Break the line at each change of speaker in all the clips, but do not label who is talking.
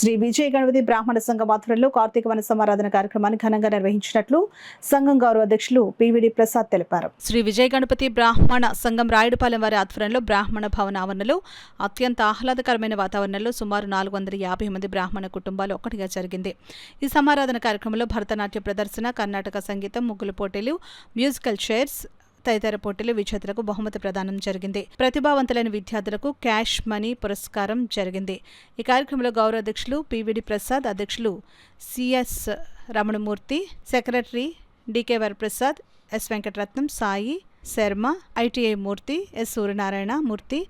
శ్రీ విజయ గణపతి బ్రాహ్మణ సంఘం ఆధ్వర్యంలో కార్తీక వన సమారాధన కార్యక్రమాన్ని ఘనంగా నిర్వహించినట్లు సంఘం గౌరవ అధ్యక్షులు పివిడి ప్రసాద్ తెలిపారు. శ్రీ విజయ గణపతి బ్రాహ్మణ సంఘం రాయుడుపాలెం వారి ఆధ్వర్యంలో బ్రాహ్మణ భవన ఆవరణలో అత్యంత ఆహ్లాదకరమైన వాతావరణంలో సుమారు 450 మంది బ్రాహ్మణ కుటుంబాలు ఒక్కటిగా జరిగింది. ఈ సమారాధన కార్యక్రమంలో భరతనాట్య ప్రదర్శన, కర్ణాటక సంగీతం, ముగ్గుల పోటీలు, మ్యూజికల్ చైర్స్ తదితర పోటీలు విజేతలకు బహుమతి ప్రదానం జరిగింది. ప్రతిభావంతులైన విద్యార్థులకు క్యాష్ మనీ పురస్కారం జరిగింది. ఈ కార్యక్రమంలో గౌరవ అధ్యక్షులు పివిడి ప్రసాద్, అధ్యక్షులు CS Ramanamurthy, secretary DK Varaprasad, S Venkataratnam, Sai Sharma, ITI Murthy, S Suryanarayana Murthy,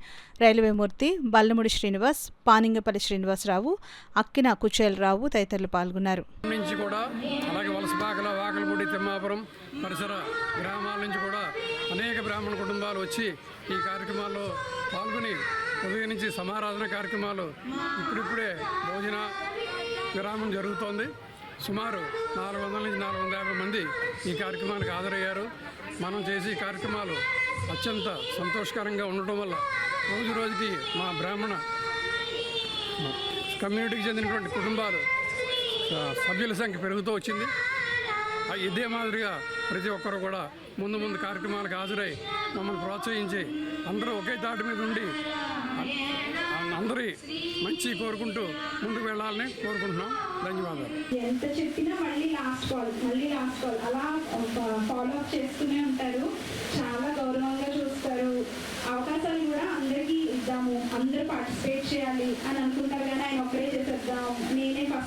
railway Murthy, Ballamudi Srinivas, Paningapalli Srinivasarao, Akkina Kuchelarao తదితరులు పాల్గొన్నారు.
నుంచి కూడా అలాగే వలసపాకల, వాకలపూడి, తిమ్మాపురం పరిసర గ్రామాల నుంచి కూడా అనేక బ్రాహ్మణ కుటుంబాలు వచ్చి ఈ కార్యక్రమాల్లో పాల్గొని ఉదయం నుంచి సమారాధన కార్యక్రమాలు ఇప్పుడిప్పుడే భోజన విరామం జరుగుతోంది. సుమారు 400 నుంచి 450 మంది ఈ కార్యక్రమానికి హాజరయ్యారు. మనం చేసే కార్యక్రమాలు అత్యంత సంతోషకరంగా ఉండటం వల్ల రోజు రోజుకి మా బ్రాహ్మణ కమ్యూనిటీకి చెందినటువంటి కుటుంబాలు సభ్యుల సంఖ్య పెరుగుతూ వచ్చింది. ఇదే మాదిరిగా ప్రతి ఒక్కరు కూడా ముందు కార్యక్రమాలకు హాజరై మమ్మల్ని ప్రోత్సహించి అందరూ ఒకే తాటి మీద ఉండి అందరి మంచి కోరుకుంటూ ముందుకు వెళ్ళాలని కోరుకుంటున్నాం. ధన్యవాదాలు.
ఎంత చెప్పినా మళ్ళీ లాస్ట్ కాల్ అలా ఫాలో అప్ చేస్తూనే ఉంటారు. చాలా గౌరవంగా చూస్తారు. అవకాశాలు కూడా అందరికీ ఇద్దాము, అందరూ పార్టిసిపేట్ చేయాలి అని అనుకుంటారు. కానీ ఆయన ఒక్కడే చేసేద్దాం, నేనే ఫస్ట్